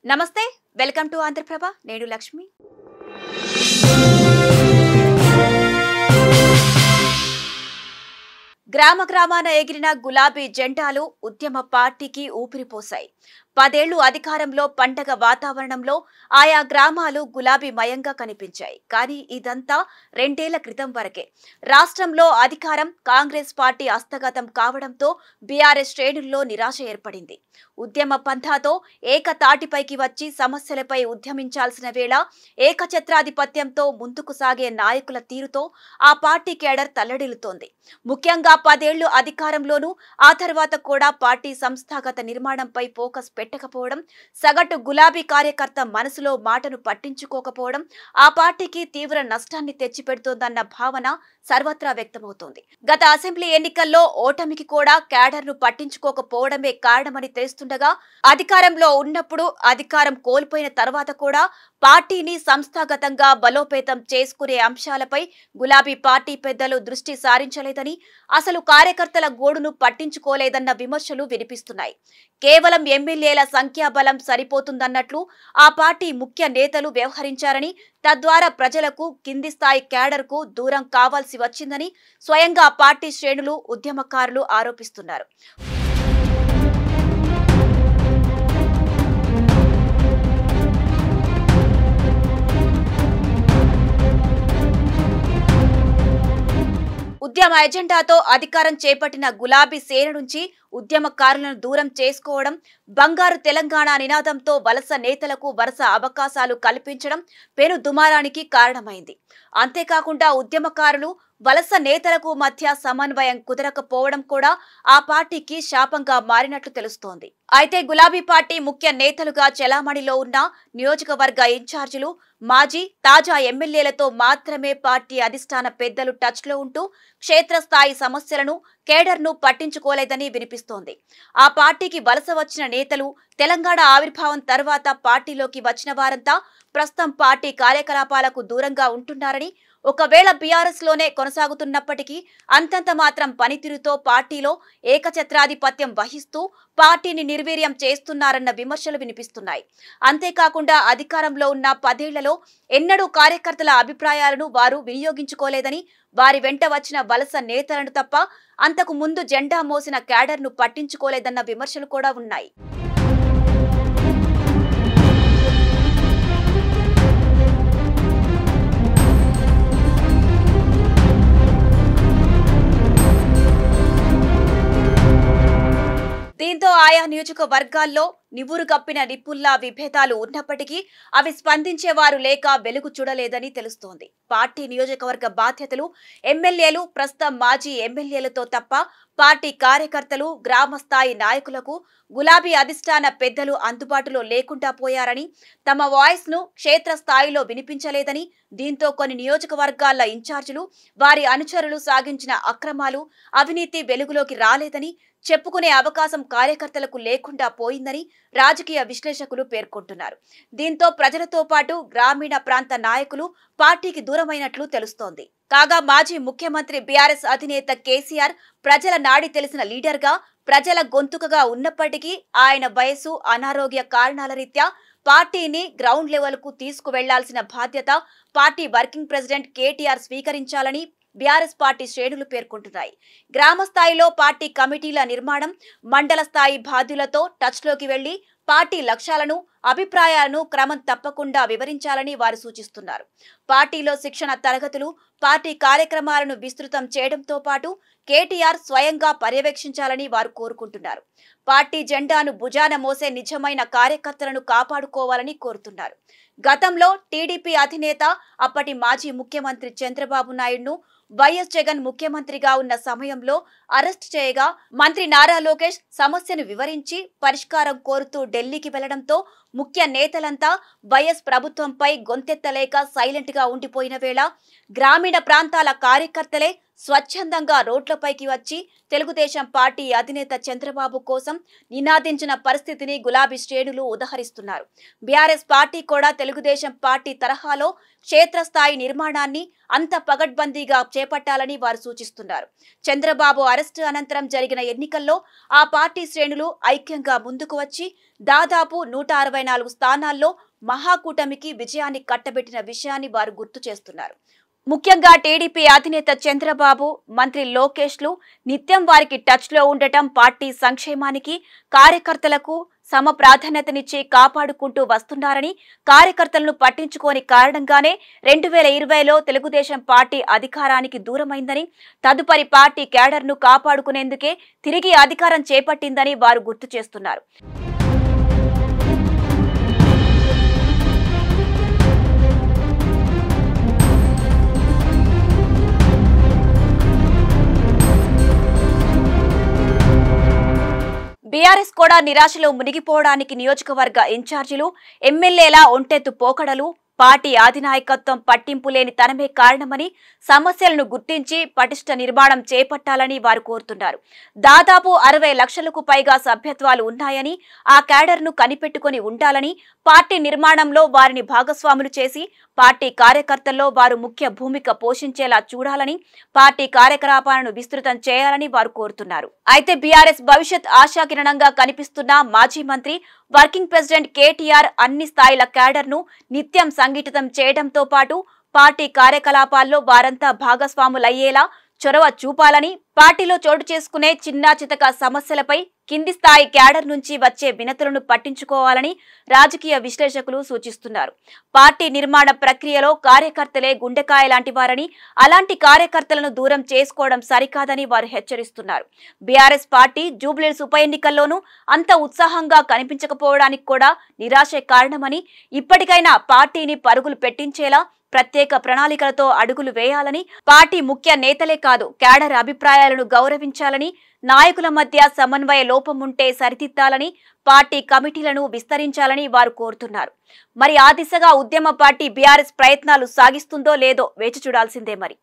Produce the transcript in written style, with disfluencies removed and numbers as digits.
నమస్తే welcome to Andhraprabha నేను లక్ష్మి గ్రామాన ఎగిరిన గులాబీ జెండాలు ఉద్యమ పార్టీకి ఊపిరిపోశాయి 10 ఏళ్లు అధికారంలో పండగ వాతావరణంలో ఆయా గ్రామాలు గులాబీ మయంగా కనిపించాయి కానీ ఇదంతా 2 ఏళ్ల క్రితం వరకే రాష్ట్రంలో అధికారం కాంగ్రెస్ పార్టీ హస్తగతం కావడంతో బీఆర్ఎస్ శ్రేణుల్లో నిరాశ ఏర్పడింది ఉద్యమ పంథాతో ఏకతాటిపైకి వచ్చి సమస్యలపై ఉద్యమించాల్సిన వేళ ఏకఛత్రాధిపత్యంతో ముందుకు సాగే నాయకుల తీరుతో ఆ పార్టీ కేడర్ తల్లడిల్లుతోంది ముఖ్యంగా 10 ఏళ్లు అధికారంలోనూ ఆ తర్వాత కూడా పార్టీ సంస్థాగత నిర్మాణంపై ఫోకస్ పెట్టకపోవడం సగటు గులాబీ కార్యకర్త మనసులో మాటను పట్టించుకోకపోవడం ఆ పార్టీకి తీవ్ర నష్టాన్ని తెచ్చిపెడుతోందన్న భావన సర్వత్రా వ్యక్తమవుతోంది గత అసెంబ్లీ ఎన్నికల్లో ఓటమికి కూడా క్యాడర్ను పట్టించుకోకపోవడమే కారణమని తెలుస్తుండగా అధికారంలో ఉన్నప్పుడు అధికారం కోల్పోయిన తర్వాత కూడా పార్టీని సంస్థాగతంగా బలోపేతం చేసుకునే అంశాలపై గులాబీ పార్టీ పెద్దలు దృష్టి సారించలేదని అసలు కార్యకర్తల గోడును పట్టించుకోలేదన్న విమర్శలు వినిపిస్తున్నాయి కేవలం ఎమ్మెల్యేల సంఖ్యాబలం సరిపోతుందన్నట్లు ఆ పార్టీ ముఖ్య నేతలు వ్యవహరించారని తద్వారా ప్రజలకు కింది స్థాయి క్యాడర్కు దూరం కావాల్సి వచ్చిందని స్వయంగా పార్టీ శ్రేణులు ఉద్యమకారులు ఆరోపిస్తున్నారు ఉద్యమ ఎజెండాతో అధికారం చేపట్టిన గులాబీ సేన నుంచి ఉద్యమకారులను దూరం చేసుకోవడం బంగారు తెలంగాణ నినాదంతో వలస నేతలకు వరుస అవకాశాలు కల్పించడం పెను దుమారానికి కారణమైంది అంతేకాకుండా ఉద్యమకారులు వలస నేతలకు మధ్య సమన్వయం కుదరకపోవడం కూడా ఆ పార్టీకి శాపంగా మారినట్లు తెలుస్తోంది అయితే గులాబీ పార్టీ ముఖ్య నేతలుగా చెలామణిలో ఉన్న నియోజకవర్గ ఇన్ఛార్జీలు మాజీ తాజా ఎమ్మెల్యేలతో మాత్రమే పార్టీ అధిష్టాన పెద్దలు టచ్లో ఉంటూ క్షేత్రస్థాయి సమస్యలను కేడర్ను పట్టించుకోలేదని వినిపిస్తోంది ఆ పార్టీకి వలస వచ్చిన నేతలు తెలంగాణ ఆవిర్భావం తర్వాత పార్టీలోకి వచ్చిన వారంతా ప్రస్తుతం పార్టీ కార్యకలాపాలకు దూరంగా ఉంటున్నారని ఒకవేళ బీఆర్ఎస్ లోనే కొనసాగుతున్నప్పటికీ అంతంత మాత్రం పనితీరుతో పార్టీలో ఏకఛత్రాధిపత్యం వహిస్తూ పార్టీని నిర్వీర్యం చేస్తున్నారన్న విమర్శలు వినిపిస్తున్నాయి అంతేకాకుండా అధికారంలో ఉన్న 10 ఏళ్లలో ఎన్నడూ కార్యకర్తల అభిప్రాయాలను వారు వినియోగించుకోలేదని వారి వెంట వచ్చిన వలస నేతలను తప్ప అంతకు ముందు జెండా మోసిన క్యాడర్ను పట్టించుకోలేదన్న విమర్శలు కూడా ఉన్నాయి దీంతో ఆయా నియోజకవర్గాల్లో నివురు కప్పిన నిప్పుల్లా విభేదాలు ఉన్నప్పటికీ అవి స్పందించేవారు లేక వెలుగు చూడలేదని తెలుస్తోంది పార్టీ నియోజకవర్గ బాధ్యతలు ఎమ్మెల్యేలు ప్రస్తుతం మాజీ ఎమ్మెల్యేలతో తప్ప పార్టీ కార్యకర్తలు గ్రామ స్థాయి నాయకులకు గులాబీ అధిష్టాన పెద్దలు అందుబాటులో లేకుండా పోయారని తమ వాయిస్ ను క్షేత్రస్థాయిలో వినిపించలేదని దీంతో కొన్ని నియోజకవర్గాల ఇన్ఛార్జీలు వారి అనుచరులు సాగించిన అక్రమాలు అవినీతి వెలుగులోకి రాలేదని చెప్పుకునే అవకాశం కార్యకర్తలకు లేకుండా పోయిందని రాజకీయ విశ్లేషకులు పేర్కొంటున్నారు దీంతో ప్రజలతో పాటు గ్రామీణ ప్రాంత నాయకులు పార్టీకి దూరమైనట్లు తెలుస్తోంది కాగా మాజీ ముఖ్యమంత్రి బీఆర్ఎస్ అధినేత కేసీఆర్ ప్రజల నాడి తెలిసిన లీడర్గా ప్రజల గొంతుకగా ఉన్నప్పటికీ ఆయన వయసు అనారోగ్య కారణాల రీత్యా పార్టీని గ్రౌండ్ లెవెల్ కు తీసుకువెళ్లాల్సిన బాధ్యత పార్టీ వర్కింగ్ ప్రెసిడెంట్ కేటీఆర్ స్వీకరించాలని బీఆర్ఎస్ పార్టీ శ్రేణులు పేర్కొంటున్నాయి గ్రామ స్థాయిలో పార్టీ కమిటీల నిర్మాణం మండల స్థాయి బాధ్యులతో టచ్లోకి వెళ్లి పార్టీ లక్ష్యాలను అభిప్రాయాలను క్రమం తప్పకుండా వివరించాలని వారు సూచిస్తున్నారు పార్టీలో శిక్షణ తరగతులు పార్టీ కార్యక్రమాలను విస్తృతం చేయడంతో పాటు కేటీఆర్ స్వయంగా పర్యవేక్షించాలని వారు కోరుకుంటున్నారు పార్టీ జెండాను భుజాన మోసే నిజమైన కార్యకర్తలను కాపాడుకోవాలని కోరుతున్నారు గతంలో టీడీపీ అధినేత అప్పటి మాజీ ముఖ్యమంత్రి చంద్రబాబు నాయుడును వైఎస్ జగన్ ముఖ్యమంత్రిగా ఉన్న సమయంలో అరెస్ట్ చేయగా మంత్రి నారా లోకేష్ సమస్యను వివరించి పరిష్కారం కోరుతూ ఢిల్లీకి వెళ్లడంతో ముఖ్య నేతలంతా వైఎస్ ప్రభుత్వంపై గొంతెత్తలేక సైలెంట్ గా ఉండిపోయిన వేళ గ్రామీణ ప్రాంతాల కార్యకర్తలే స్వచ్ఛందంగా రోడ్లపైకి వచ్చి తెలుగుదేశం పార్టీ అధినేత చంద్రబాబు కోసం నినాదించిన పరిస్థితిని గులాబీ శ్రేణులు ఉదహరిస్తున్నారు. బీఆర్ఎస్ పార్టీ కూడా తెలుగుదేశం పార్టీ తరహాలో క్షేత్రస్థాయి నిర్మాణాన్ని అంత పగడ్బందీగా చేపట్టాలని వారు సూచిస్తున్నారు. చంద్రబాబు అరెస్టు అనంతరం జరిగిన ఎన్నికల్లో ఆ పార్టీ శ్రేణులు ఐక్యంగా ముందుకు వచ్చి దాదాపు 164 స్థానాల్లో మహాకూటమికి విజయాన్ని కట్టబెట్టిన విషయాన్ని వారు గుర్తు చేస్తున్నారు. ముఖ్యంగా టీడీపీ అధినేత చంద్రబాబు, మంత్రి లోకేష్లు నిత్యం వారికి టచ్లో ఉండటం పార్టీ సంక్షేమానికి, కార్యకర్తలకు సమ ప్రాధాన్యతనిచ్చి కాపాడుకుంటూ వస్తున్నారని, కార్యకర్తలను పట్టించుకోని కారణంగానే 2020లో తెలుగుదేశం పార్టీ అధికారానికి దూరమైందని, తదుపరి పార్టీ క్యాడర్ను కాపాడుకునేందుకే తిరిగి అధికారం చేపట్టిందని వారు గుర్తు చేస్తున్నారు. బీఆర్ఎస్ కూడా నిరాశలో మునిగిపోవడానికి నియోజకవర్గ ఇన్ఛార్జీలు, ఎమ్మెల్యేల ఒంటెత్తు పోకడలు, పార్టీ అధినాయకత్వం పట్టింపు లేని తనమే కారణమని, సమస్యలను గుర్తించి పటిష్ట నిర్మాణం చేపట్టాలని వారు కోరుతున్నారు. దాదాపు 60 లక్షలకు పైగా సభ్యత్వాలు ఉన్నాయని, ఆ క్యాడర్ను కనిపెట్టుకుని ఉండాలని, పార్టీ నిర్మాణంలో వారిని భాగస్వాములు చేసి పార్టీ కార్యకర్తల్లో వారు ముఖ్య భూమిక పోషించేలా చూడాలని, పార్టీ కార్యకలాపాలను విస్తృతం చేయాలని వారు కోరుతున్నారు. అయితే బీఆర్ఎస్ భవిష్యత్ ఆశాకిరణంగా కనిపిస్తున్న మాజీ మంత్రి, వర్కింగ్ ప్రెసిడెంట్ కేటీఆర్ అన్ని స్థాయిల క్యాడర్ను నిత్యం సంఘటితం చేయడంతో పాటు పార్టీ కార్యకలాపాల్లో వారంతా భాగస్వాములయ్యేలా చొరవ చూపాలని, పార్టీలో చోటు చేసుకునే చిన్నా చితక సమస్యలపై కింది స్థాయి క్యాడర్ నుంచి వచ్చే వినతులను పట్టించుకోవాలని రాజకీయ విశ్లేషకులు సూచిస్తున్నారు. పార్టీ నిర్మాణ ప్రక్రియలో కార్యకర్తలే గుండెకాయ లాంటి వారని, అలాంటి కార్యకర్తలను దూరం చేసుకోవడం సరికాదని వారు హెచ్చరిస్తున్నారు. బీఆర్ఎస్ పార్టీ జూబ్లీహిల్స్ ఉప ఎన్నికల్లోనూ అంత ఉత్సాహంగా కనిపించకపోవడానికి కూడా నిరాశే కారణమని, ఇప్పటికైనా పార్టీని పరుగులు పెట్టించేలా ప్రత్యేక ప్రణాళికలతో అడుగులు వేయాలని, పార్టీ ముఖ్య నేతలే కాదు క్యాడర్ అభిప్రాయాలను గౌరవించాలని, నాయకుల మధ్య సమన్వయ లోపం ఉంటే సరిదిద్దాలని, పార్టీ కమిటీలను విస్తరించాలని వారు కోరుతున్నారు. మరి ఆ దిశగా ఉద్యమ పార్టీ బీఆర్ఎస్ ప్రయత్నాలు సాగిస్తుందో లేదో వేచి చూడాల్సిందే మరి.